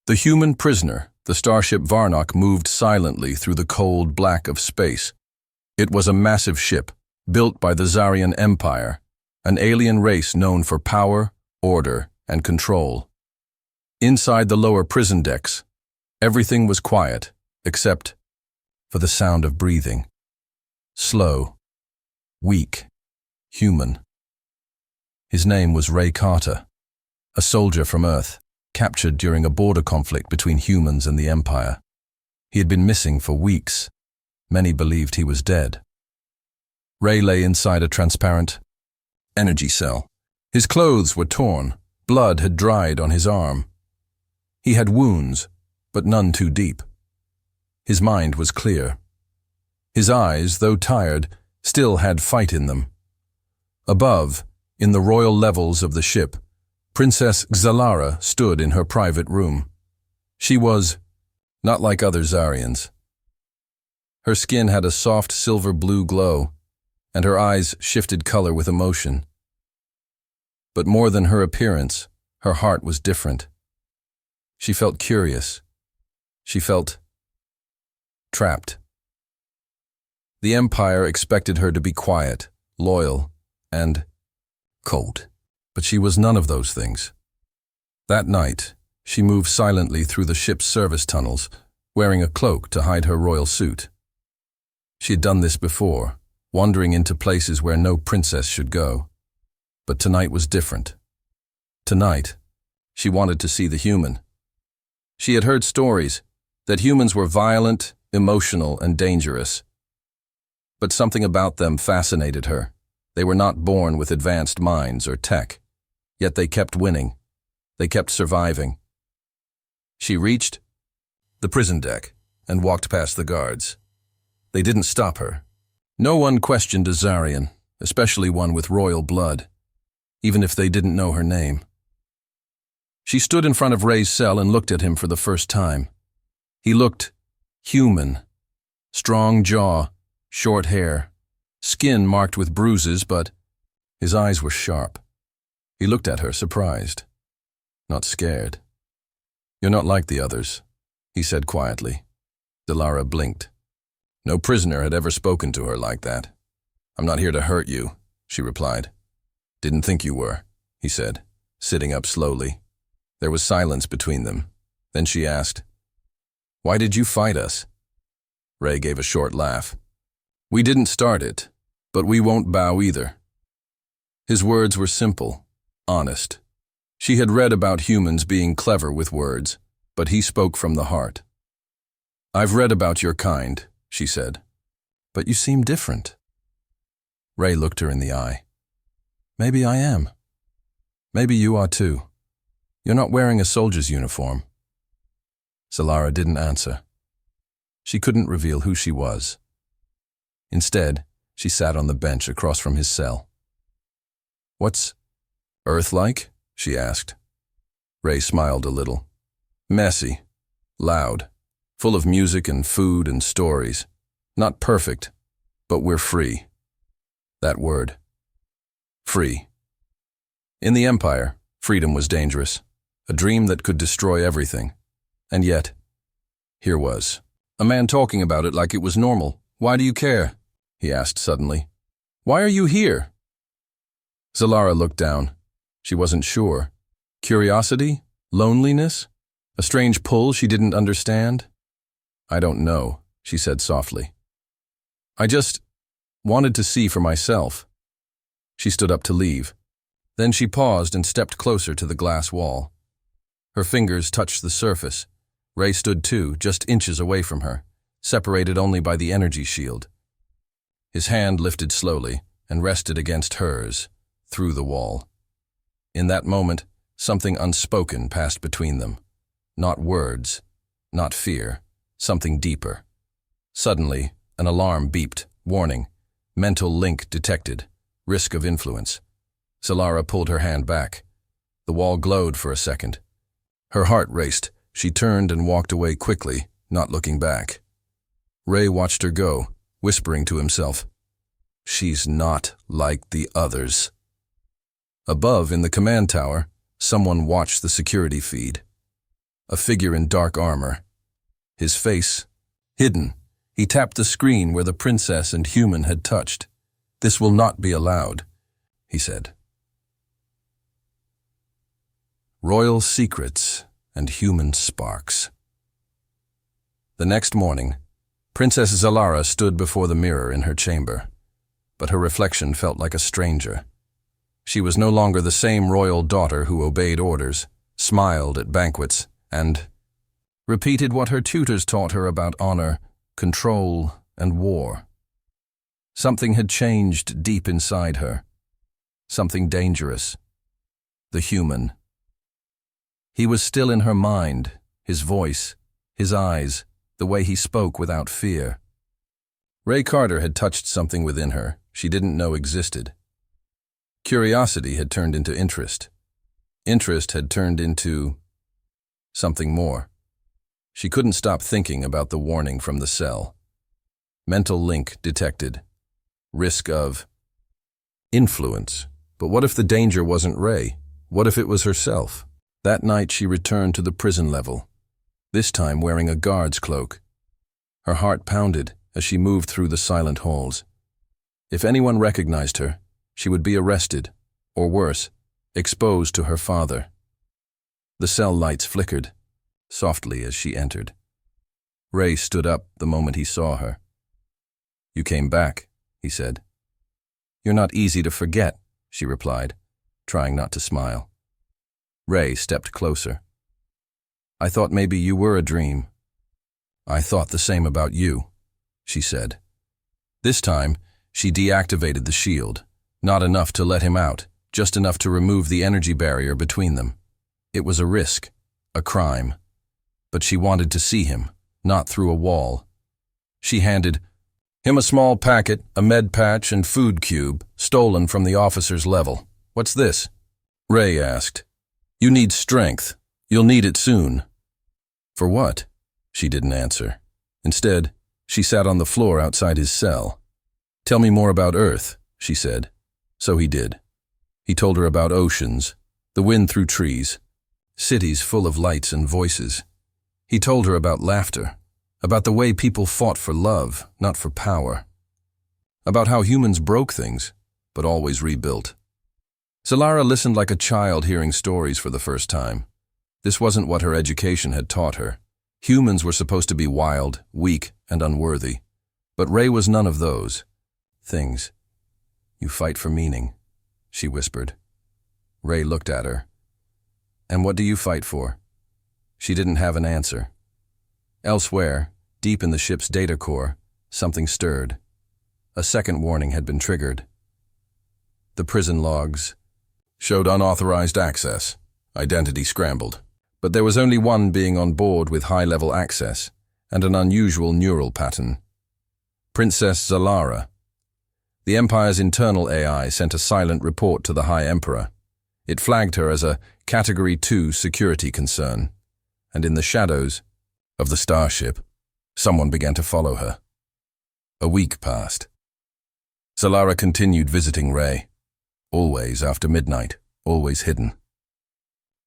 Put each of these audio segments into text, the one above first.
The human prisoner, the starship Varnock, moved silently through the cold black of space. It was a massive ship, built by the Zarian Empire, an alien race known for power, order, and control. Inside the lower prison decks, everything was quiet, except for the sound of breathing. Slow, weak, human. His name was Ray Carter, a soldier from Earth, captured during a border conflict between humans and the Empire. He had been missing for weeks. Many believed he was dead. Ray lay inside a transparent energy cell. His clothes were torn. Blood had dried on his arm. He had wounds, but none too deep. His mind was clear. His eyes, though tired, still had fight in them. Above, in the royal levels of the ship, Princess Xalara stood in her private room. She was not like other Zarians. Her skin had a soft silver-blue glow, and her eyes shifted color with emotion. But more than her appearance, her heart was different. She felt curious. She felt trapped. The Empire expected her to be quiet, loyal, and cold. But she was none of those things. That night, she moved silently through the ship's service tunnels, wearing a cloak to hide her royal suit. She had done this before, wandering into places where no princess should go. But tonight was different. Tonight, she wanted to see the human. She had heard stories that humans were violent, emotional, and dangerous. But something about them fascinated her. They were not born with advanced minds or tech, yet they kept winning. They kept surviving. She reached the prison deck and walked past the guards. They didn't stop her. No one questioned a Zarian, especially one with royal blood, even if they didn't know her name. She stood in front of Ray's cell and looked at him for the first time. He looked human. Strong jaw, short hair, skin marked with bruises, but his eyes were sharp. He looked at her, surprised, not scared. "You're not like the others," he said quietly. Xalara blinked. No prisoner had ever spoken to her like that. "I'm not here to hurt you," she replied. "Didn't think you were," he said, sitting up slowly. There was silence between them. Then she asked, "Why did you fight us?" Ray gave a short laugh. "We didn't start it, but we won't bow either." His words were simple, honest. She had read about humans being clever with words, but he spoke from the heart. "I've read about your kind," she said, "but you seem different." Ray looked her in the eye. "Maybe I am. Maybe you are too. You're not wearing a soldier's uniform." Xalara didn't answer. She couldn't reveal who she was. Instead, she sat on the bench across from his cell. "What's Earth like?" she asked. Ray smiled a little. "Messy, loud, full of music and food and stories. Not perfect, but we're free." That word. Free. In the Empire, freedom was dangerous, a dream that could destroy everything. And yet, here was a man talking about it like it was normal. "Why do you care?" he asked suddenly. "Why are you here?" Xalara looked down. She wasn't sure. Curiosity? Loneliness? A strange pull she didn't understand? "I don't know," she said softly. "I just wanted to see for myself." She stood up to leave. Then she paused and stepped closer to the glass wall. Her fingers touched the surface. Ray stood too, just inches away from her, separated only by the energy shield. His hand lifted slowly and rested against hers, through the wall. In that moment, something unspoken passed between them. Not words, not fear, something deeper. Suddenly, an alarm beeped, warning. Mental link detected. Risk of influence. Xalara pulled her hand back. The wall glowed for a second. Her heart raced. She turned and walked away quickly, not looking back. Ray watched her go, whispering to himself, "She's not like the others." Above, in the command tower, someone watched the security feed. a figure in dark armor. His face hidden. He tapped the screen where the princess and human had touched. "This will not be allowed," he said. Royal secrets and human sparks. The next morning, Princess Zalara stood before the mirror in her chamber, but her reflection felt like a stranger. She was no longer the same royal daughter who obeyed orders, smiled at banquets, and repeated what her tutors taught her about honor, control, and war. Something had changed deep inside her. Something dangerous. The human. He was still in her mind, his voice, his eyes, the way he spoke without fear. Ray Carter had touched something within her she didn't know existed. Curiosity had turned into interest. Interest had turned into something more. She couldn't stop thinking about the warning from the cell. Mental link detected. Risk of influence. But what if the danger wasn't Ray? What if it was herself? That night she returned to the prison level, this time wearing a guard's cloak. Her heart pounded as she moved through the silent halls. If anyone recognized her, she would be arrested, or worse, exposed to her father. The cell lights flickered, softly as she entered. Ray stood up the moment he saw her. "You came back," he said. "You're not easy to forget," she replied, trying not to smile. Ray stepped closer. "I thought maybe you were a dream." "I thought the same about you," she said. This time, she deactivated the shield, not enough to let him out, just enough to remove the energy barrier between them. It was a risk, a crime. But she wanted to see him, not through a wall. She handed him a small packet, a med patch, and food cube, stolen from the officer's level. "What's this?" Ray asked. "You need strength. You'll need it soon." "For what?" She didn't answer. Instead, she sat on the floor outside his cell. "Tell me more about Earth," she said. So he did. He told her about oceans, the wind through trees, cities full of lights and voices. He told her about laughter, about the way people fought for love, not for power. About how humans broke things, but always rebuilt. Zalara listened like a child hearing stories for the first time. This wasn't what her education had taught her. Humans were supposed to be wild, weak, and unworthy. But Ray was none of those things. "You fight for meaning," she whispered. Ray looked at her. "And what do you fight for?" She didn't have an answer. Elsewhere, deep in the ship's data core, something stirred. A second warning had been triggered. The prison logs showed unauthorized access, identity scrambled. But there was only one being on board with high-level access, and an unusual neural pattern. Princess Zalara. The Empire's internal AI sent a silent report to the High Emperor. It flagged her as a Category 2 security concern, and in the shadows of the starship, someone began to follow her. A week passed. Zalara continued visiting Ray. Always after midnight, always hidden.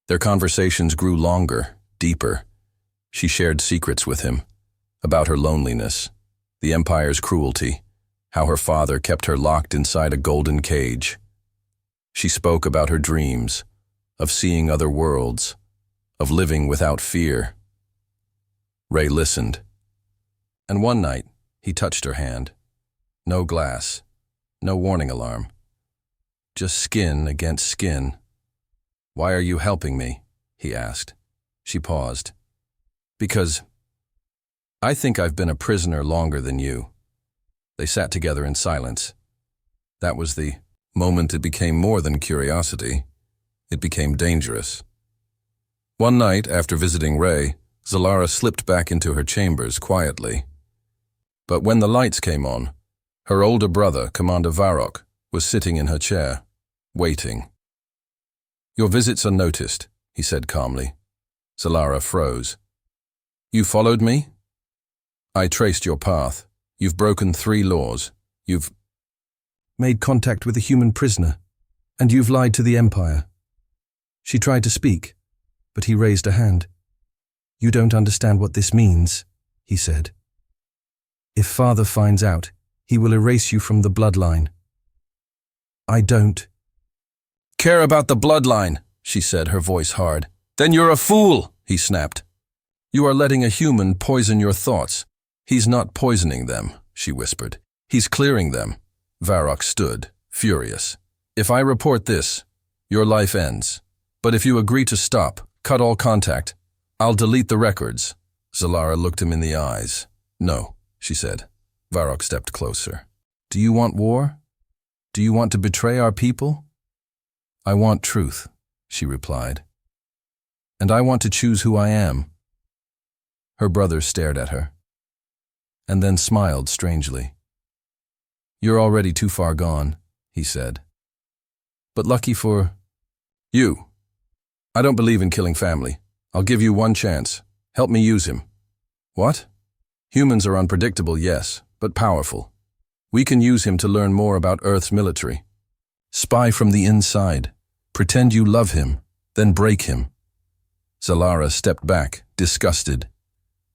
Their conversations grew longer, deeper. She shared secrets with him, about her loneliness, the Empire's cruelty, how her father kept her locked inside a golden cage. She spoke about her dreams, of seeing other worlds, of living without fear. Ray listened. And one night, he touched her hand. No glass, no warning alarm. Just skin against skin. "Why are you helping me?" he asked. She paused. "Because I think I've been a prisoner longer than you." They sat together in silence. That was the moment it became more than curiosity. It became dangerous. One night, after visiting Ray, Zalara slipped back into her chambers quietly. But when the lights came on, her older brother, Commander Varrock, was sitting in her chair, waiting. "Your visits are noticed," he said calmly. Zalara froze. "You followed me?" "I traced your path. You've broken 3 laws. You've made contact with a human prisoner, and you've lied to the Empire." She tried to speak, but he raised a hand. "You don't understand what this means," he said. "If Father finds out, he will erase you from the bloodline." "I don't care about the bloodline," she said, her voice hard. "Then you're a fool," he snapped. "You are letting a human poison your thoughts." "He's not poisoning them," she whispered. "He's clearing them." Varrock stood, furious. "If I report this, your life ends. But if you agree to stop, cut all contact, I'll delete the records." Zalara looked him in the eyes. "No," she said. Varrock stepped closer. "Do you want war? Do you want to betray our people?" "I want truth," she replied. "And I want to choose who I am." Her brother stared at her, and then smiled strangely. "You're already too far gone," he said. "But lucky for you. I don't believe in killing family. I'll give you one chance. Help me use him." "What?" "Humans are unpredictable, yes, but powerful. We can use him to learn more about Earth's military. Spy from the inside. Pretend you love him, then break him." Zalara stepped back, disgusted.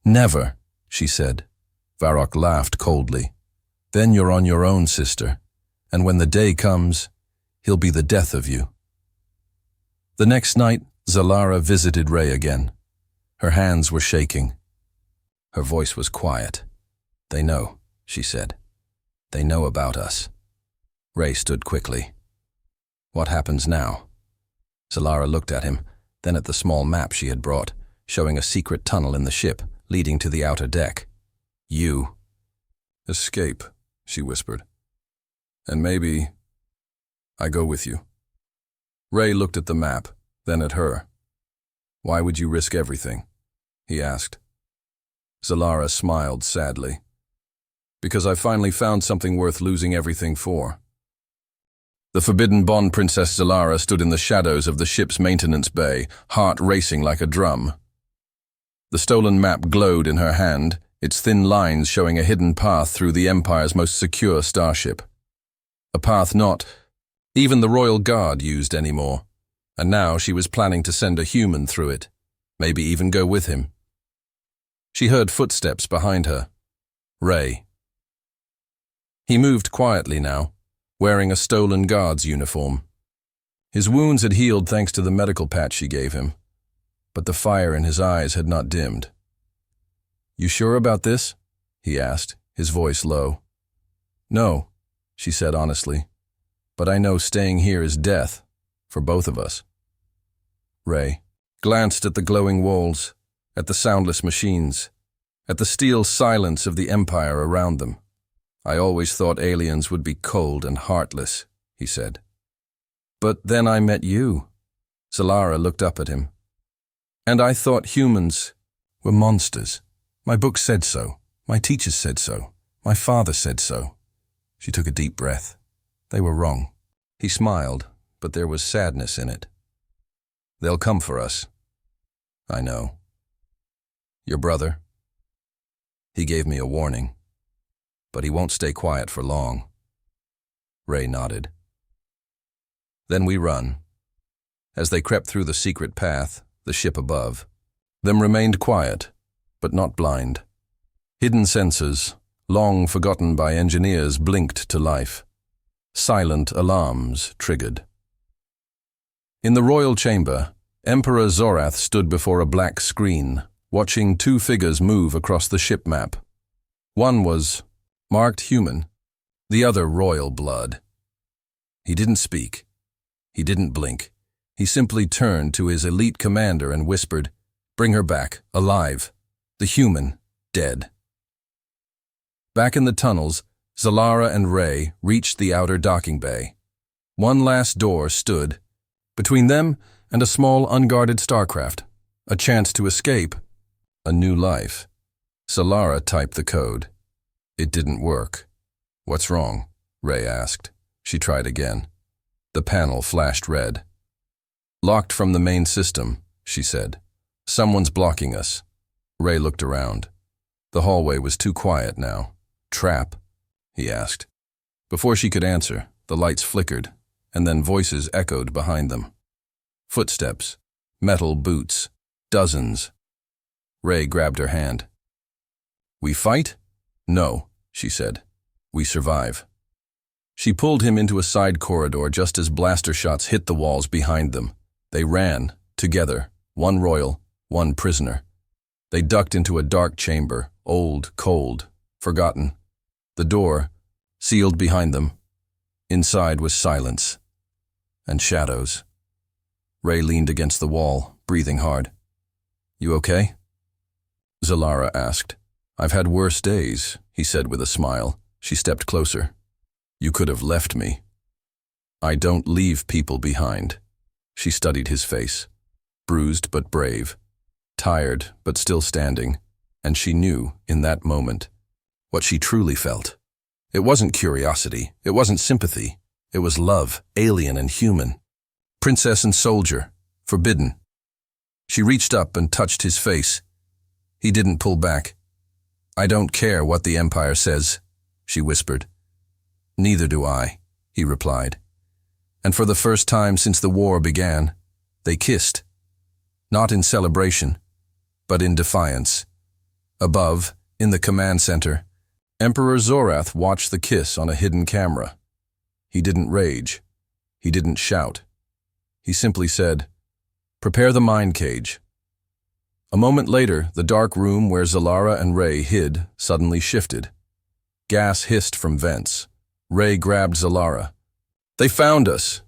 "Never," she said. Varrock laughed coldly. "Then you're on your own, sister. And when the day comes, he'll be the death of you." The next night, Zalara visited Ray again. Her hands were shaking. Her voice was quiet. "They know," she said. "They know about us." Ray stood quickly. "What happens now?" Zalara looked at him, then at the small map she had brought, showing a secret tunnel in the ship leading to the outer deck. "You escape," she whispered. "And maybe I go with you." Ray looked at the map, then at her. "Why would you risk everything?" he asked. Zalara smiled sadly. "Because I finally found something worth losing everything for." The Forbidden Bond Princess Zalara stood in the shadows of the ship's maintenance bay, heart racing like a drum. The stolen map glowed in her hand, its thin lines showing a hidden path through the Empire's most secure starship. A path not even the Royal Guard used anymore, and now she was planning to send a human through it, maybe even go with him. She heard footsteps behind her. Ray. He moved quietly now, wearing a stolen guard's uniform. His wounds had healed thanks to the medical patch she gave him, but the fire in his eyes had not dimmed. "You sure about this?" he asked, his voice low. "No," she said honestly, "but I know staying here is death, for both of us." Ray glanced at the glowing walls, at the soundless machines, at the steel silence of the Empire around them. "I always thought aliens would be cold and heartless," he said. "But then I met you." Zalara looked up at him. "And I thought humans were monsters. My book said so. My teachers said so. My father said so." She took a deep breath. "They were wrong." He smiled, but there was sadness in it. "They'll come for us." "I know." "Your brother?" "He gave me a warning. But he won't stay quiet for long." Ray nodded. "Then we run." As they crept through the secret path, the ship above, them remained quiet, but not blind. Hidden sensors, long forgotten by engineers, blinked to life. Silent alarms triggered. In the royal chamber, Emperor Zorath stood before a black screen, watching two figures move across the ship map. One was marked human, the other royal blood. He didn't speak. He didn't blink. He simply turned to his elite commander and whispered, "Bring her back, alive. The human, dead." Back in the tunnels, Zalara and Ray reached the outer docking bay. One last door stood between them and a small unguarded starcraft. A chance to escape. A new life. Zalara typed the code. It didn't work. "What's wrong?" Ray asked. She tried again. The panel flashed red. "Locked from the main system," she said. "Someone's blocking us." Ray looked around. The hallway was too quiet now. "Trap?" he asked. Before she could answer, the lights flickered, and then voices echoed behind them. Footsteps, metal boots, dozens. Ray grabbed her hand. We fight? No, she said. We survive. She pulled him into a side corridor just as blaster shots hit the walls behind them. They ran, together, one royal, one prisoner. They ducked into a dark chamber, old, cold, forgotten. The door, sealed behind them. Inside was silence and shadows. Ray leaned against the wall, breathing hard. You okay? Zalara asked. I've had worse days, he said with a smile. She stepped closer. You could have left me. I don't leave people behind. She studied his face. Bruised but brave. Tired but still standing. And she knew, in that moment, what she truly felt. It wasn't curiosity. It wasn't sympathy. It was love, alien and human. Princess and soldier, forbidden. She reached up and touched his face. He didn't pull back. I don't care what the Empire says, she whispered. Neither do I, he replied. And for the first time since the war began, they kissed. Not in celebration, but in defiance. Above, in the command center, Emperor Zorath watched the kiss on a hidden camera. He didn't rage. He didn't shout. He simply said, Prepare the mind cage. A moment later, the dark room where Zalara and Ray hid suddenly shifted. Gas hissed from vents. Ray grabbed Zalara. They found us.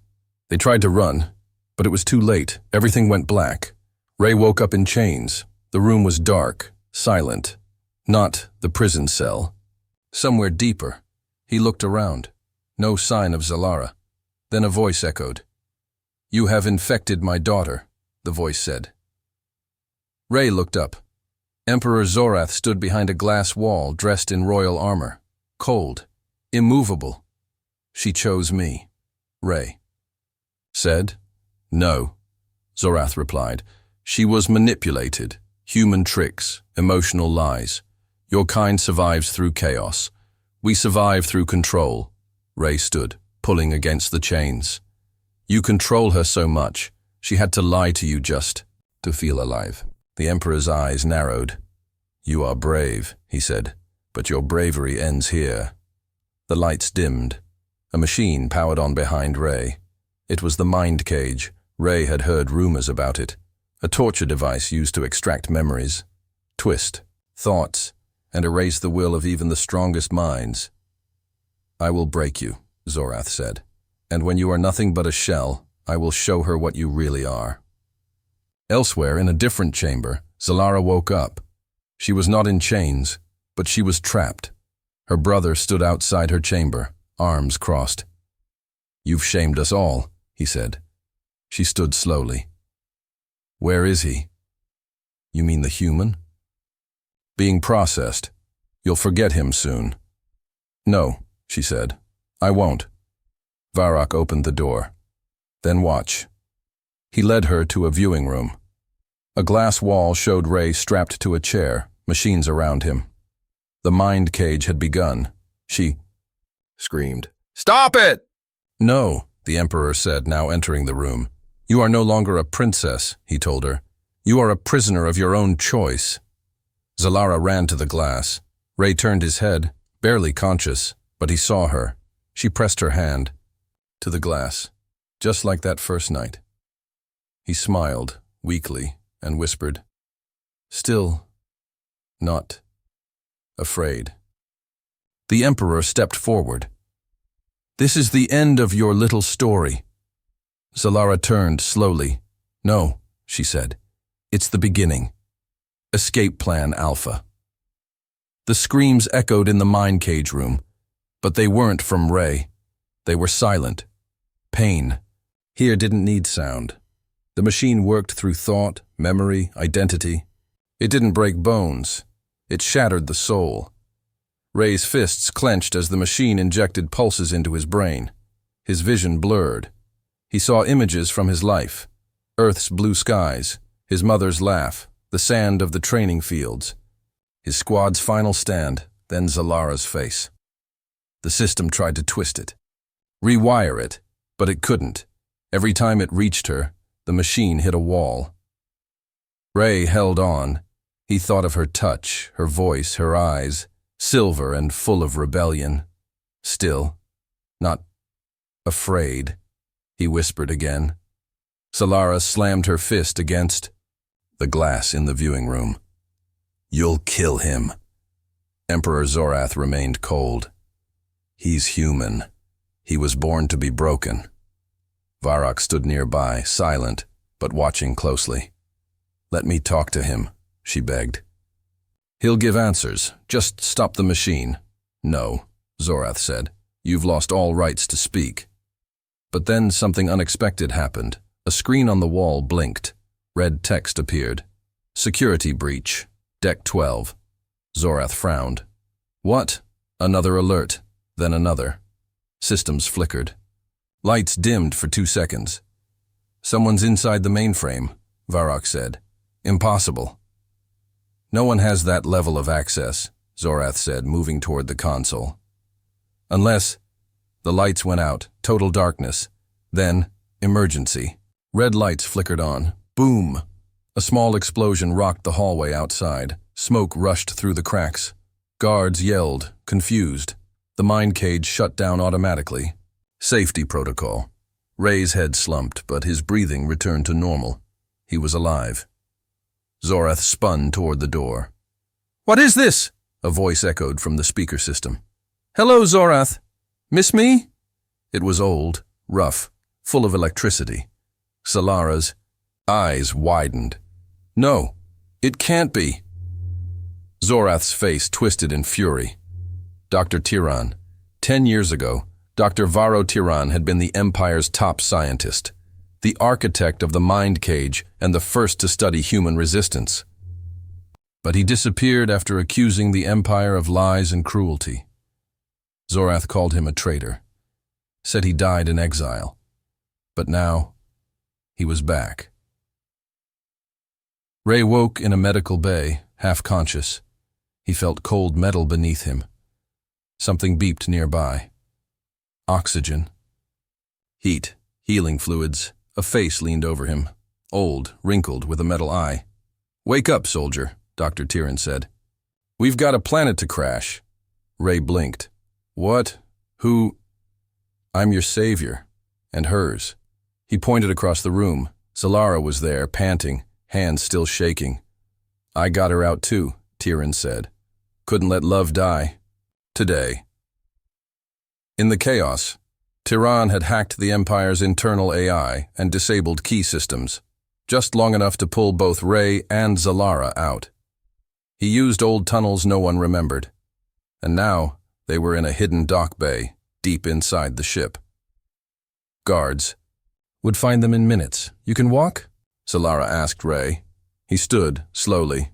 They tried to run, but it was too late. Everything went black. Ray woke up in chains. The room was dark, silent. Not the prison cell. Somewhere deeper. He looked around. No sign of Zalara. Then a voice echoed. You have infected my daughter, the voice said. Ray looked up. Emperor Zorath stood behind a glass wall dressed in royal armor. Cold. Immovable. She chose me. Ray said. No, Zorath replied. She was manipulated. Human tricks, emotional lies. Your kind survives through chaos. We survive through control. Ray stood, pulling against the chains. You control her so much, she had to lie to you just to feel alive. The Emperor's eyes narrowed. You are brave, he said, but your bravery ends here. The lights dimmed. A machine powered on behind Ray. It was the mind cage. Ray had heard rumors about it. A torture device used to extract memories, twist thoughts, and erase the will of even the strongest minds. I will break you, Zorath said, and when you are nothing but a shell, I will show her what you really are. Elsewhere, in a different chamber, Zalara woke up. She was not in chains, but she was trapped. Her brother stood outside her chamber, arms crossed. You've shamed us all, he said. She stood slowly. Where is he? You mean the human? Being processed. You'll forget him soon. No, she said. I won't. Varrock opened the door. Then watch. He led her to a viewing room. A glass wall showed Ray strapped to a chair, machines around him. The mind cage had begun. She screamed. Stop it! No, the Emperor said, now entering the room. You are no longer a princess, he told her. You are a prisoner of your own choice. Zalara ran to the glass. Ray turned his head, barely conscious, but he saw her. She pressed her hand to the glass, just like that first night. He smiled, weakly, and whispered, Still not afraid. The Emperor stepped forward. This is the end of your little story. Zalara turned slowly. No, she said. It's the beginning. Escape Plan Alpha. The screams echoed in the mind cage room, but they weren't from Ray. They were silent. Pain. Here didn't need sound. The machine worked through thought, memory, identity. It didn't break bones. It shattered the soul. Ray's fists clenched as the machine injected pulses into his brain. His vision blurred. He saw images from his life. Earth's blue skies, his mother's laugh, the sand of the training fields. His squad's final stand, then Zalara's face. The system tried to twist it. Rewire it, but it couldn't. Every time it reached her, the machine hit a wall. Ray held on. He thought of her touch, her voice, her eyes, silver and full of rebellion. Still, not afraid, he whispered again. Solara slammed her fist against the glass in the viewing room. You'll kill him. Emperor Zorath remained cold. He's human. He was born to be broken. Varrock stood nearby, silent, but watching closely. Let me talk to him, she begged. He'll give answers. Just stop the machine. No, Zorath said. You've lost all rights to speak. But then something unexpected happened. A screen on the wall blinked. Red text appeared. Security breach. Deck 12. Zorath frowned. What? Another alert. Then another. Systems flickered. Lights dimmed for 2 seconds. Someone's inside the mainframe, Varrock said. Impossible. No one has that level of access, Zorath said, moving toward the console. Unless... The lights went out, total darkness. Then, emergency. Red lights flickered on. Boom! A small explosion rocked the hallway outside. Smoke rushed through the cracks. Guards yelled, confused. The mind cage shut down automatically. Safety protocol. Ray's head slumped, but his breathing returned to normal. He was alive. Zorath spun toward the door. What is this? A voice echoed from the speaker system. Hello, Zorath. Miss me? It was old, rough, full of electricity. Solara's eyes widened. No, it can't be. Zorath's face twisted in fury. Dr. Tiran. 10 years ago, Dr. Varro Tiran had been the Empire's top scientist, the architect of the mind cage and the first to study human resistance. But he disappeared after accusing the Empire of lies and cruelty. Zorath called him a traitor, said he died in exile. But now, he was back. Ray woke in a medical bay, half-conscious. He felt cold metal beneath him. Something beeped nearby. Oxygen. Heat, healing fluids. A face leaned over him, old, wrinkled, with a metal eye. Wake up, soldier, Dr. Tiran said. We've got a planet to crash. Ray blinked. What? Who? I'm your savior, and hers. He pointed across the room. Solara was there, panting, hands still shaking. I got her out too, Tiran said. Couldn't let love die. Today. In the chaos, Tiran had hacked the Empire's internal AI and disabled key systems, just long enough to pull both Ray and Zalara out. He used old tunnels no one remembered, and now they were in a hidden dock bay, deep inside the ship. Guards. Would find them in minutes. You can walk? Solara asked Ray. He stood, slowly.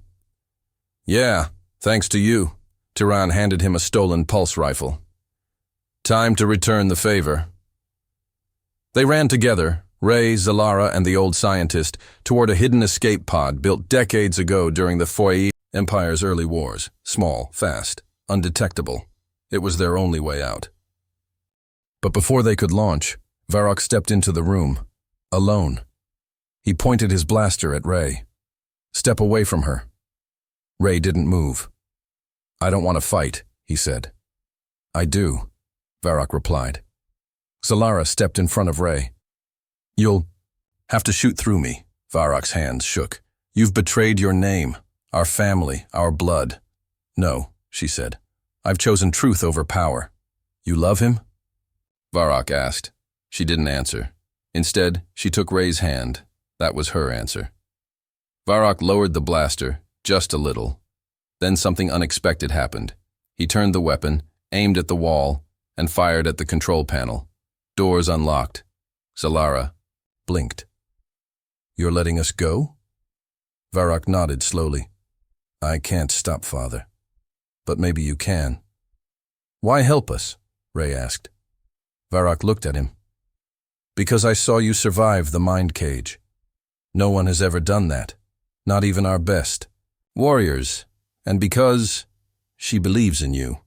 Yeah, thanks to you. Tiran handed him a stolen pulse rifle. Time to return the favor. They ran together, Ray, Zalara, and the old scientist, toward a hidden escape pod built decades ago during the HFY Empire's early wars. Small, fast, undetectable. It was their only way out. But before they could launch, Varrock stepped into the room, alone. He pointed his blaster at Ray. Step away from her. Ray didn't move. I don't want to fight, he said. I do, Varrock replied. Solara stepped in front of Ray. You'll have to shoot through me, Varrock's hands shook. You've betrayed your name, our family, our blood. No, she said. I've chosen truth over power. You love him? Varrock asked. She didn't answer. Instead, she took Ray's hand. That was her answer. Varrock lowered the blaster, just a little. Then something unexpected happened. He turned the weapon, aimed at the wall, and fired at the control panel. Doors unlocked. Solara blinked. You're letting us go? Varrock nodded slowly. I can't stop, Father. But maybe you can. Why help us? Ray asked. Varrock looked at him. Because I saw you survive the mind cage. No one has ever done that. Not even our best. Warriors. And because she believes in you.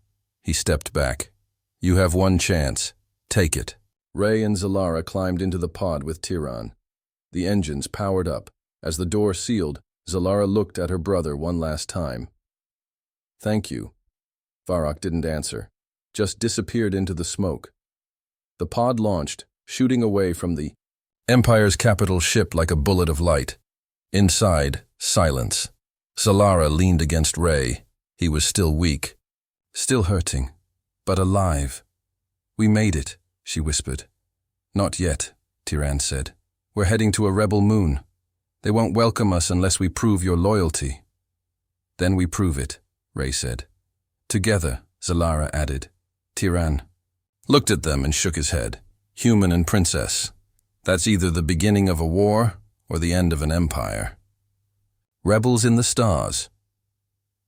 He stepped back. You have one chance. Take it. Ray and Zalara climbed into the pod with Tiran. The engines powered up. As the door sealed, Zalara looked at her brother one last time. "Thank you." Varrock didn't answer, just disappeared into the smoke. The pod launched, shooting away from the Empire's capital ship like a bullet of light. Inside, silence. Zalara leaned against Ray. He was still weak, still hurting, but alive. "We made it," she whispered. "Not yet," Tiran said. "We're heading to a rebel moon. They won't welcome us unless we prove your loyalty." "Then we prove it," Ray said. "Together," Zalara added. Tiran looked at them and shook his head. "Human and princess. That's either the beginning of a war or the end of an empire." Rebels in the stars.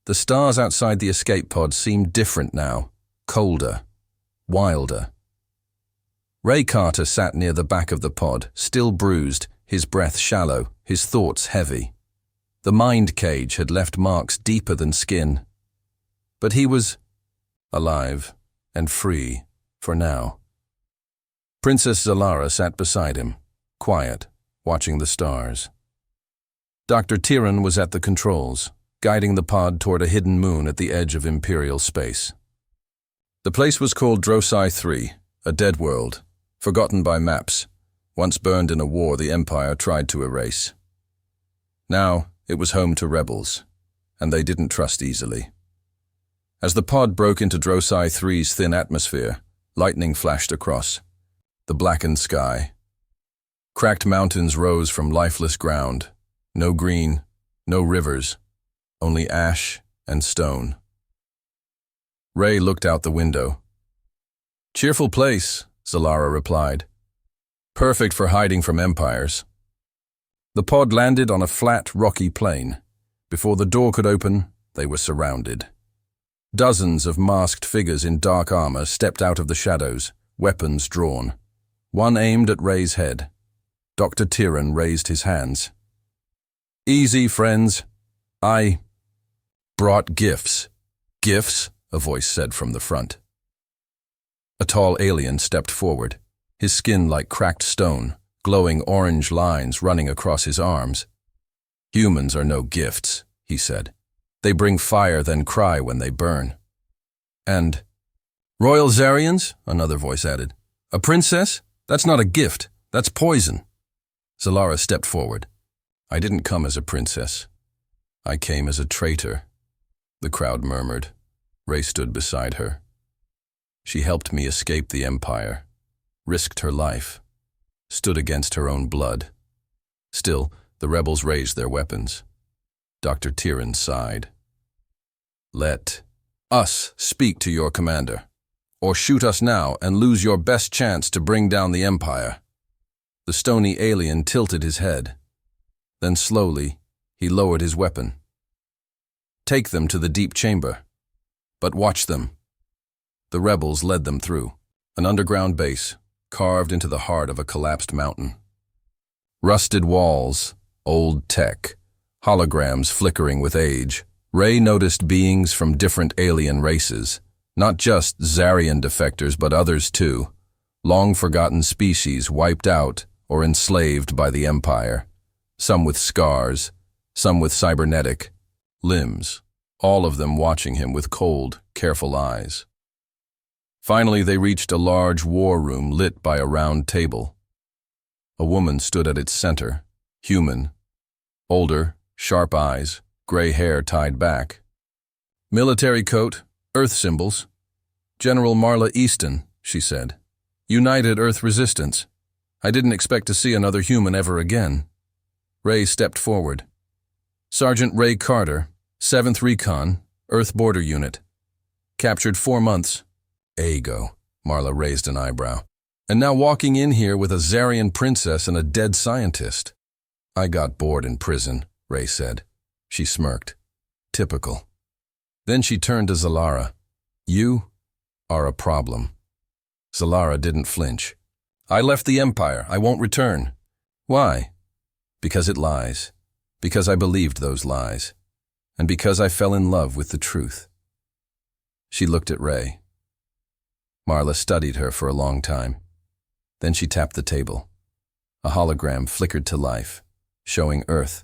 The stars outside the escape pod seemed different now, colder, wilder. Ray Carter sat near the back of the pod, still bruised, his breath shallow, his thoughts heavy. The mind cage had left marks deeper than skin. But he was alive and free for now. Princess Zalara sat beside him, quiet, watching the stars. Dr. Tiran was at the controls, guiding the pod toward a hidden moon at the edge of Imperial space. The place was called Drosai III, a dead world, forgotten by maps, once burned in a war the Empire tried to erase. Now it was home to rebels, and they didn't trust easily. As the pod broke into Drosai III's thin atmosphere, lightning flashed across the blackened sky. Cracked mountains rose from lifeless ground. No green, no rivers, only ash and stone. Ray looked out the window. "Cheerful place," Zalara replied. "Perfect for hiding from empires." The pod landed on a flat, rocky plain. Before the door could open, they were surrounded. Dozens of masked figures in dark armor stepped out of the shadows, weapons drawn. One aimed at Ray's head. Dr. Tiran raised his hands. "Easy, friends. I brought gifts." "Gifts?" a voice said from the front. A tall alien stepped forward, his skin like cracked stone, glowing orange lines running across his arms. "Humans are no gifts," he said. "They bring fire, then cry when they burn." "And Royal Zarians?" another voice added. "A princess? That's not a gift. That's poison." Zalara stepped forward. "I didn't come as a princess. I came as a traitor," the crowd murmured. Ray stood beside her. "She helped me escape the Empire, risked her life, stood against her own blood." Still, the rebels raised their weapons. Dr. Tiran sighed. "Let us speak to your commander, or shoot us now and lose your best chance to bring down the Empire." The stony alien tilted his head. Then slowly, he lowered his weapon. "Take them to the deep chamber, but watch them." The rebels led them through an underground base carved into the heart of a collapsed mountain. Rusted walls, old tech, holograms flickering with age. Ray noticed beings from different alien races, not just Zarian defectors but others too, long-forgotten species wiped out or enslaved by the Empire. Some with scars, some with cybernetic limbs, all of them watching him with cold, careful eyes. Finally, they reached a large war room lit by a round table. A woman stood at its center, human, older, sharp eyes, gray hair tied back. "Military coat, Earth symbols. General Marla Easton," she said. "United Earth Resistance. I didn't expect to see another human ever again." Ray stepped forward. "Sergeant Ray Carter, 7th Recon, Earth Border Unit. Captured 4 months. Ago." Marla raised an eyebrow. "And now walking in here with a Zarian princess and a dead scientist." "I got bored in prison," Ray said. She smirked. "Typical." Then she turned to Zalara. "You are a problem." Zalara didn't flinch. "I left the Empire. I won't return." "Why?" "Because it lies. Because I believed those lies. And because I fell in love with the truth." She looked at Ray. Marla studied her for a long time. Then she tapped the table. A hologram flickered to life, showing Earth.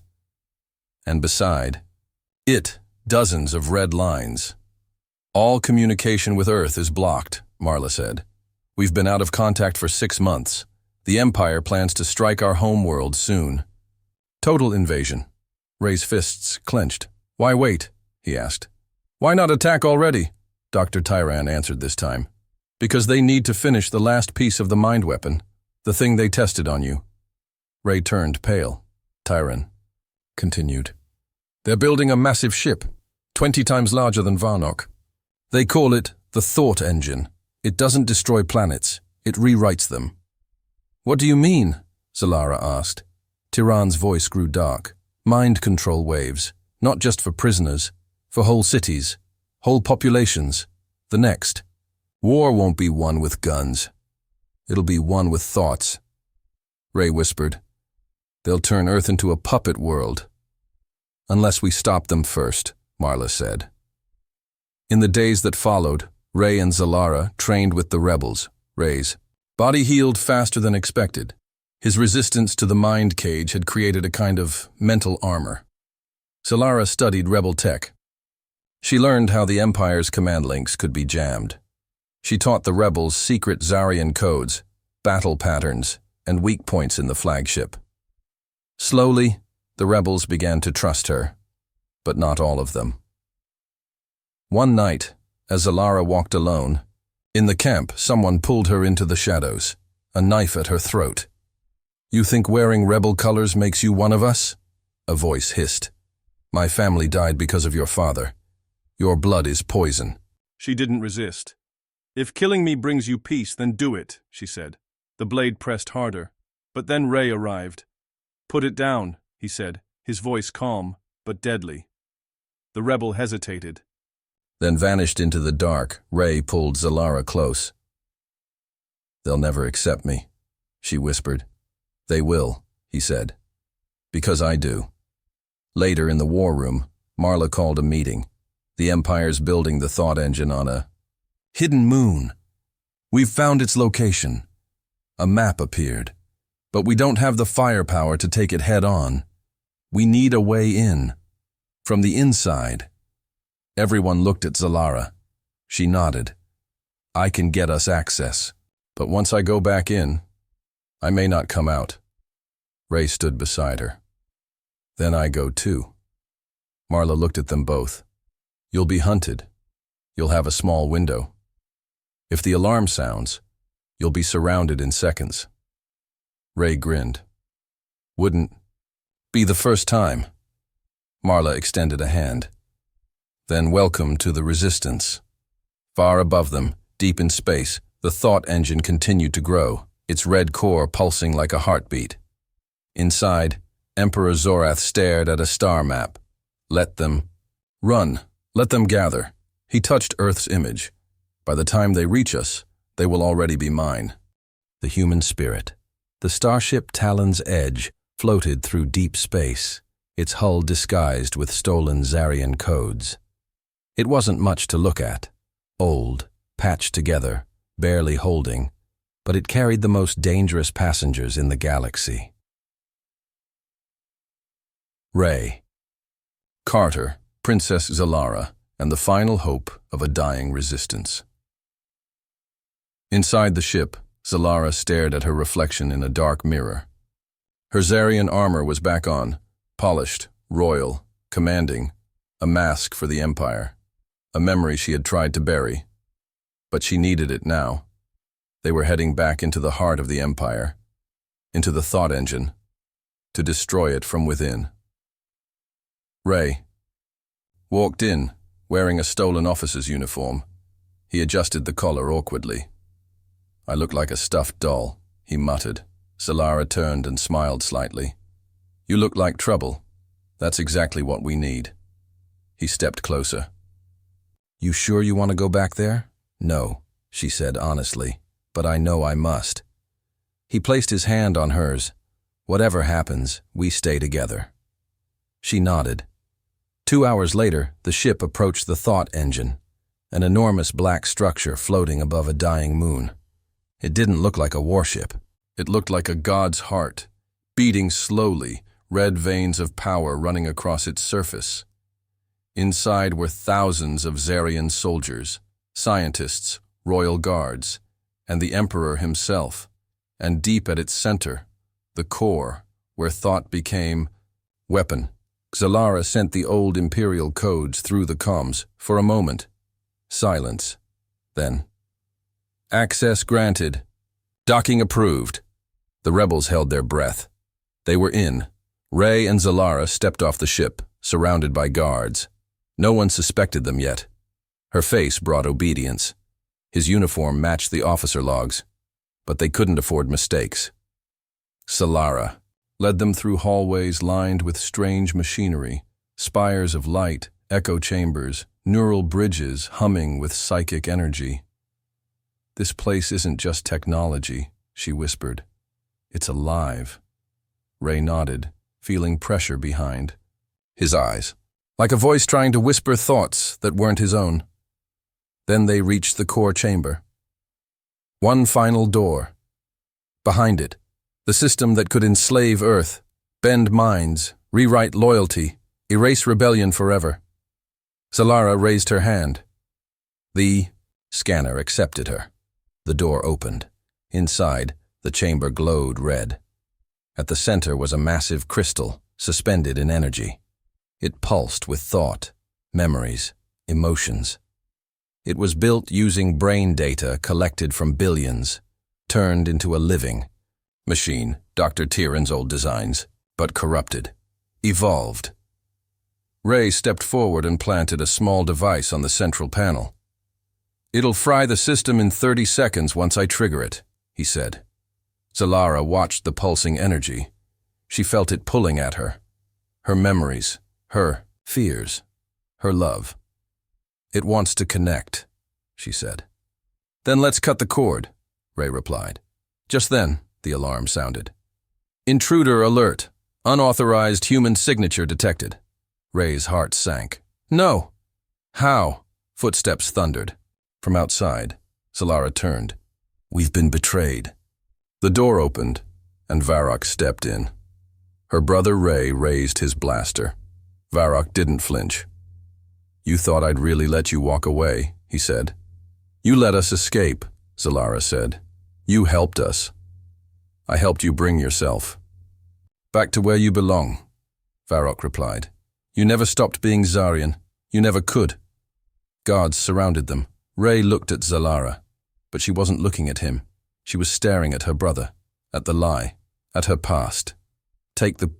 And beside it, dozens of red lines. All communication with Earth is blocked, Marla said. We've been out of contact for 6 months. The Empire plans to strike our homeworld soon. Total invasion. Ray's fists clenched. Why wait? He asked. Why not attack already? Dr. Tyran answered this time. Because they need to finish the last piece of the mind weapon, the thing they tested on you. Ray turned pale. Tyran continued. They're building a massive ship, 20 times larger than Varnock. They call it the Thought Engine. It doesn't destroy planets, it rewrites them. What do you mean? Zalara asked. Tyran's voice grew dark. Mind control waves, not just for prisoners, for whole cities, whole populations. The next. War won't be won with guns. It'll be won with thoughts. Ray whispered. They'll turn Earth into a puppet world. Unless we stop them first, Marla said. In the days that followed, Ray and Zalara trained with the rebels. Ray's body healed faster than expected. His resistance to the mind cage had created a kind of mental armor. Zalara studied rebel tech. She learned how the Empire's command links could be jammed. She taught the rebels secret Zarian codes, battle patterns, and weak points in the flagship. Slowly, the rebels began to trust her, but not all of them. One night, as Zalara walked alone, in the camp someone pulled her into the shadows, a knife at her throat. You think wearing rebel colors makes you one of us? A voice hissed. My family died because of your father. Your blood is poison. She didn't resist. If killing me brings you peace, then do it, she said. The blade pressed harder, but then Ray arrived. Put it down, he said, his voice calm, but deadly. The rebel hesitated. Then vanished into the dark. Ray pulled Zalara close. They'll never accept me, she whispered. They will, he said. Because I do. Later in the war room, Marla called a meeting. The Empire's building the thought engine on a hidden moon. We've found its location. A map appeared. But we don't have the firepower to take it head on. We need a way in. From the inside. Everyone looked at Zalara. She nodded. I can get us access. But once I go back in, I may not come out. Ray stood beside her. Then I go too. Marla looked at them both. You'll be hunted. You'll have a small window. If the alarm sounds, you'll be surrounded in seconds. Ray grinned. Wouldn't be the first time. Marla extended a hand. Then welcome to the Resistance. Far above them, deep in space, the thought engine continued to grow, its red core pulsing like a heartbeat. Inside, Emperor Zorath stared at a star map. Let them run. Let them gather. He touched Earth's image. By the time they reach us, they will already be mine. The human spirit. The starship Talon's Edge floated through deep space, its hull disguised with stolen Zarian codes. It wasn't much to look at. Old, patched together, barely holding, but it carried the most dangerous passengers in the galaxy. Ray, Carter, Princess Zalara, and the final hope of a dying resistance. Inside the ship, Zalara stared at her reflection in a dark mirror. Her Zarian armor was back on, polished, royal, commanding, a mask for the Empire, a memory she had tried to bury. But she needed it now. They were heading back into the heart of the Empire, into the thought engine, to destroy it from within. Ray walked in, wearing a stolen officer's uniform. He adjusted the collar awkwardly. I look like a stuffed doll, he muttered. Zalara turned and smiled slightly. You look like trouble. That's exactly what we need. He stepped closer. You sure you want to go back there? No, she said honestly, but I know I must. He placed his hand on hers. Whatever happens, we stay together. She nodded. 2 hours later, the ship approached the thought engine, an enormous black structure floating above a dying moon. It didn't look like a warship. It looked like a god's heart, beating slowly, red veins of power running across its surface. Inside were thousands of Zarian soldiers, scientists, royal guards, and the Emperor himself, and deep at its center, the core, where thought became weapon. Zalara sent the old imperial codes through the comms. For a moment, silence. Then, access granted. Docking approved. The rebels held their breath. They were in. Ray and Zalara stepped off the ship, surrounded by guards. No one suspected them yet. Her face brought obedience. His uniform matched the officer logs, but they couldn't afford mistakes. Zalara led them through hallways lined with strange machinery, spires of light, echo chambers, neural bridges humming with psychic energy. "This place isn't just technology," she whispered. "It's alive." Ray nodded, feeling pressure behind his eyes, like a voice trying to whisper thoughts that weren't his own. Then they reached the core chamber. One final door. Behind it, the system that could enslave Earth, bend minds, rewrite loyalty, erase rebellion forever. Zalara raised her hand. The scanner accepted her. The door opened. Inside, the chamber glowed red. At the center was a massive crystal, suspended in energy. It pulsed with thought, memories, emotions. It was built using brain data collected from billions, turned into a living machine, Dr. Tieran's old designs, but corrupted, evolved. Ray stepped forward and planted a small device on the central panel. "It'll fry the system in 30 seconds once I trigger it," he said. Zalara watched the pulsing energy. She felt it pulling at her. Her memories, her fears, her love. "It wants to connect," she said. "Then let's cut the cord," Ray replied. Just then, the alarm sounded. "Intruder alert. Unauthorized human signature detected." Ray's heart sank. "No!" "How?" Footsteps thundered. From outside, Zalara turned. "We've been betrayed." The door opened, and Varrock stepped in. Her brother Ray raised his blaster. Varrock didn't flinch. "You thought I'd really let you walk away," he said. "You let us escape," Zalara said. "You helped us." "I helped you bring yourself back to where you belong," Varrock replied. "You never stopped being Zarian. You never could." Guards surrounded them. Ray looked at Zalara, but she wasn't looking at him. She was staring at her brother, at the lie, at her past. "Take the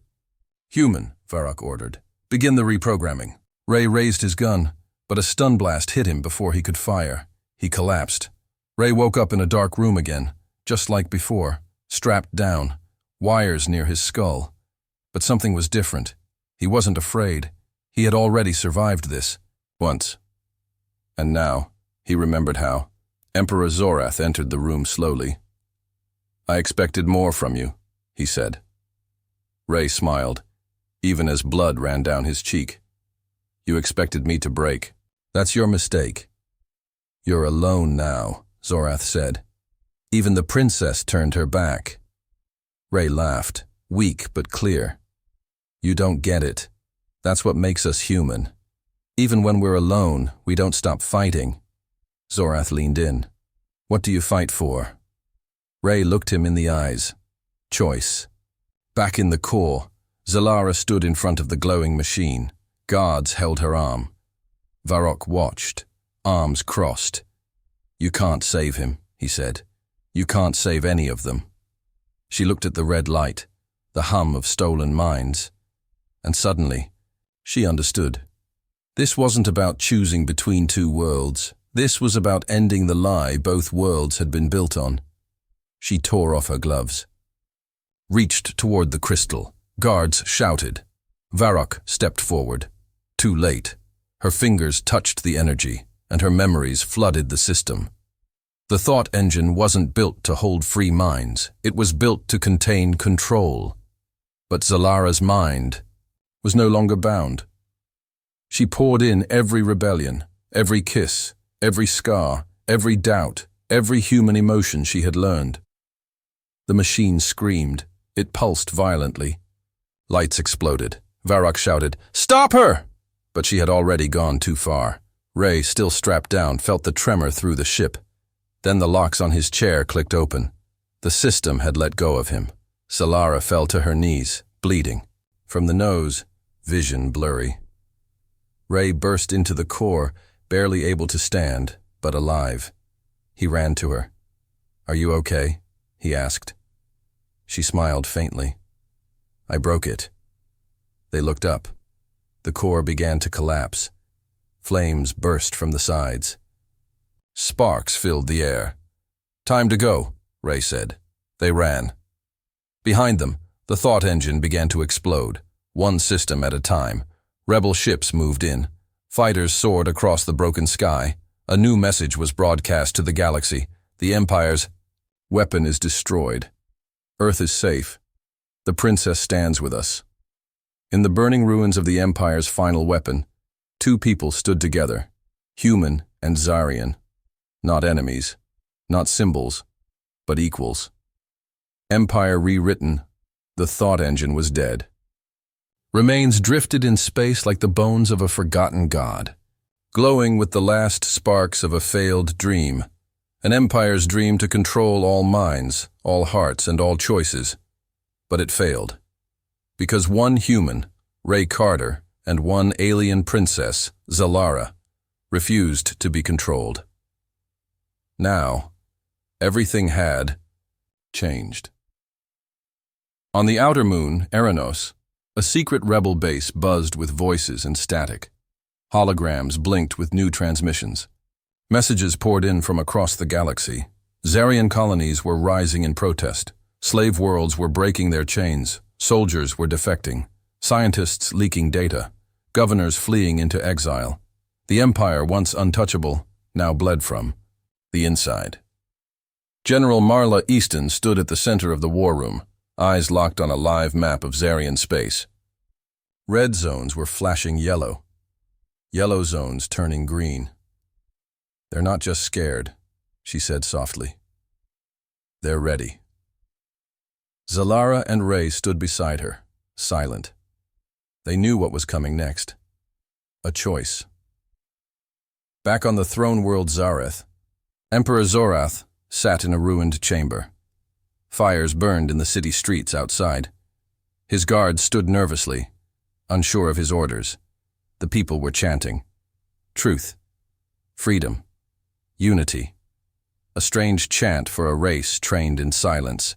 human," Varrock ordered. "Begin the reprogramming." Ray raised his gun, but a stun blast hit him before he could fire. He collapsed. Ray woke up in a dark room again, just like before, strapped down, wires near his skull. But something was different. He wasn't afraid. He had already survived this, once. And now, he remembered how. Emperor Zorath entered the room slowly. "I expected more from you," he said. Ray smiled, even as blood ran down his cheek. "You expected me to break. That's your mistake." "You're alone now," Zorath said. Even the princess turned her back. Ray laughed, weak but clear. "You don't get it. That's what makes us human. Even when we're alone, we don't stop fighting." Zorath leaned in. "What do you fight for?" Ray looked him in the eyes. Choice. Back in the core, Zalara stood in front of the glowing machine. Guards held her arm. Varrock watched, arms crossed. "You can't save him," he said. "You can't save any of them." She looked at the red light, the hum of stolen minds, and suddenly, she understood. This wasn't about choosing between two worlds. This was about ending the lie both worlds had been built on. She tore off her gloves, reached toward the crystal. Guards shouted. Varrock stepped forward. Too late. Her fingers touched the energy, and her memories flooded the system. The thought engine wasn't built to hold free minds. It was built to contain control. But Zalara's mind was no longer bound. She poured in every rebellion, every kiss, every scar, every doubt, every human emotion she had learned. The machine screamed. It pulsed violently. Lights exploded. Varrock shouted, "Stop her!" But she had already gone too far. Ray, still strapped down, felt the tremor through the ship. Then the locks on his chair clicked open. The system had let go of him. Solara fell to her knees, bleeding. From the nose, vision blurry. Ray burst into the core, barely able to stand, but alive. He ran to her. "Are you okay?" he asked. She smiled faintly. "I broke it." They looked up. The core began to collapse. Flames burst from the sides. Sparks filled the air. "Time to go," Ray said. They ran. Behind them, the thought engine began to explode, one system at a time. Rebel ships moved in. Fighters soared across the broken sky. A new message was broadcast to the galaxy. The Empire's weapon is destroyed. Earth is safe. The princess stands with us. In the burning ruins of the Empire's final weapon, two people stood together, human and Zarian. Not enemies, not symbols, but equals. Empire rewritten, the thought engine was dead. Remains drifted in space like the bones of a forgotten god, glowing with the last sparks of a failed dream, an empire's dream to control all minds, all hearts, and all choices. But it failed. Because one human, Ray Carter, and one alien princess, Zalara, refused to be controlled. Now, everything had changed. On the outer moon, Eranos, a secret rebel base buzzed with voices and static. Holograms blinked with new transmissions. Messages poured in from across the galaxy. Zarian colonies were rising in protest. Slave worlds were breaking their chains. Soldiers were defecting. Scientists leaking data. Governors fleeing into exile. The Empire, once untouchable, now bled from the inside. General Marla Easton stood at the center of the war room, eyes locked on a live map of Zarian space. Red zones were flashing yellow. Yellow zones turning green. "They're not just scared," she said softly. "They're ready." Zalara and Ray stood beside her, silent. They knew what was coming next. A choice. Back on the throne world Zareth, Emperor Zorath sat in a ruined chamber. Fires burned in the city streets outside. His guards stood nervously, unsure of his orders. The people were chanting. Truth. Freedom. Unity. A strange chant for a race trained in silence.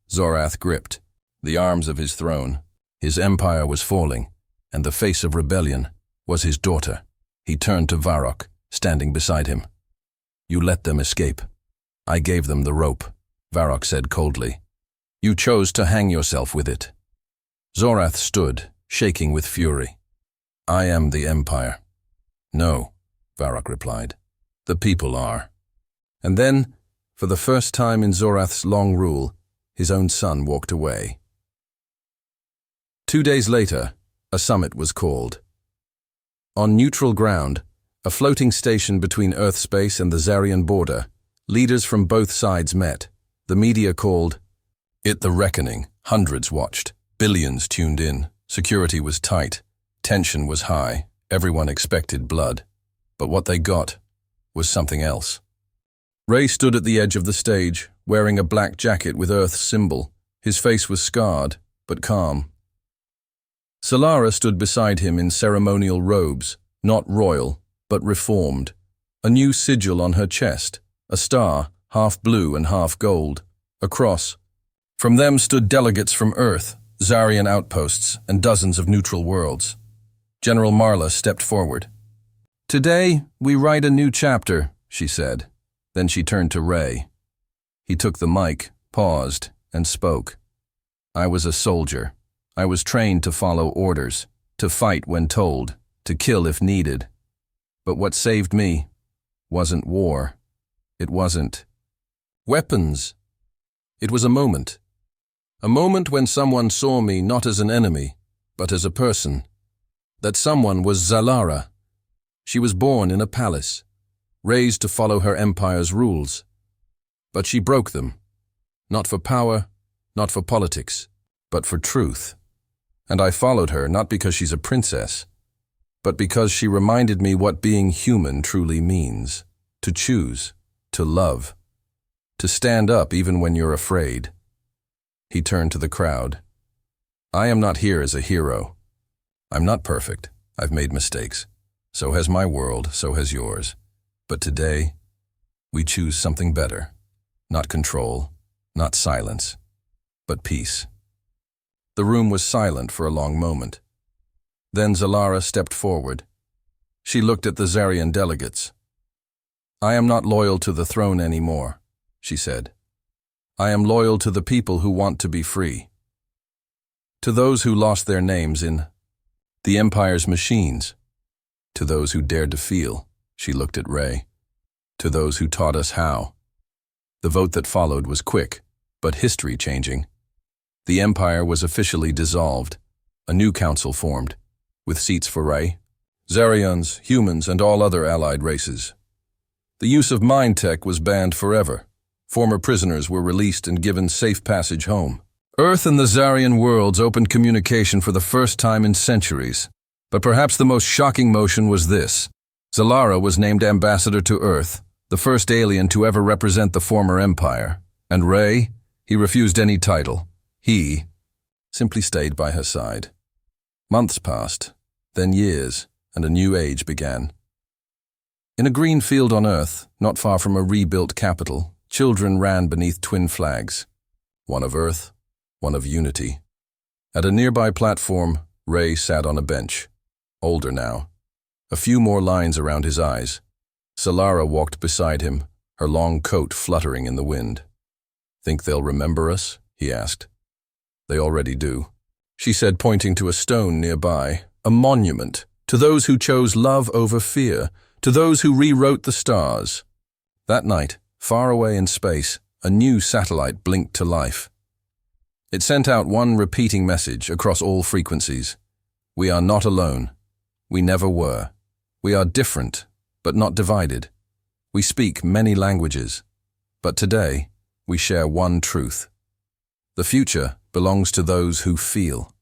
Zorath gripped the arms of his throne. His empire was falling, and the face of rebellion was his daughter. He turned to Varrock, standing beside him. "You let them escape. I gave them the rope," Varrock said coldly. "You chose to hang yourself with it." Zorath stood, shaking with fury. "I am the Empire." "No," Varrock replied. "The people are." And then, for the first time in Zorath's long rule, his own son walked away. 2 days later, a summit was called. On neutral ground, a floating station between Earth space and the Zarian border, leaders from both sides met. The media called it the reckoning. Hundreds watched. Billions tuned in. Security was tight. Tension was high. Everyone expected blood. But what they got was something else. Ray stood at the edge of the stage, wearing a black jacket with Earth's symbol. His face was scarred, but calm. Solara stood beside him in ceremonial robes, not royal, but reformed. A new sigil on her chest, a star, half blue and half gold, a cross. From them stood delegates from Earth, Zarian outposts, and dozens of neutral worlds. General Marla stepped forward. "Today, we write a new chapter," she said. Then she turned to Ray. He took the mic, paused, and spoke. "I was a soldier. I was trained to follow orders, to fight when told, to kill if needed. But what saved me wasn't war. It wasn't weapons. It was a moment. A moment when someone saw me not as an enemy, but as a person. That someone was Zalara. She was born in a palace, raised to follow her empire's rules. But she broke them, not for power, not for politics, but for truth. And I followed her not because she's a princess, but because she reminded me what being human truly means. To choose, to love, to stand up even when you're afraid. He turned to the crowd. I am not here as a hero. I'm not perfect. I've made mistakes. So has my world, so has yours. But today, we choose something better. Not control, not silence, but peace. The room was silent for a long moment. Then Zalara stepped forward. She looked at the Zarian delegates. I am not loyal to the throne anymore, she said. I am loyal to the people who want to be free. To those who lost their names in the Empire's machines. To those who dared to feel, she looked at Ray. To those who taught us how. The vote that followed was quick, but history-changing. The Empire was officially dissolved. A new council formed, with seats for Ray, Zarians, humans, and all other allied races. The use of mind tech was banned forever. Former prisoners were released and given safe passage home. Earth and the Zarian worlds opened communication for the first time in centuries. But perhaps the most shocking motion was this. Zalara was named ambassador to Earth, the first alien to ever represent the former Empire. And Ray, he refused any title. He simply stayed by her side. Months passed, then years, and a new age began. In a green field on Earth, not far from a rebuilt capital, children ran beneath twin flags. One of Earth, one of unity. At a nearby platform, Ray sat on a bench. Older now. A few more lines around his eyes. Zalara walked beside him, her long coat fluttering in the wind. Think they'll remember us? He asked. They already do, she said, pointing to a stone nearby, a monument to those who chose love over fear, to those who rewrote the stars. That night, far away in space, a new satellite blinked to life. It sent out one repeating message across all frequencies. We are not alone. We never were. We are different, but not divided. We speak many languages, but today we share one truth. The future belongs to those who feel.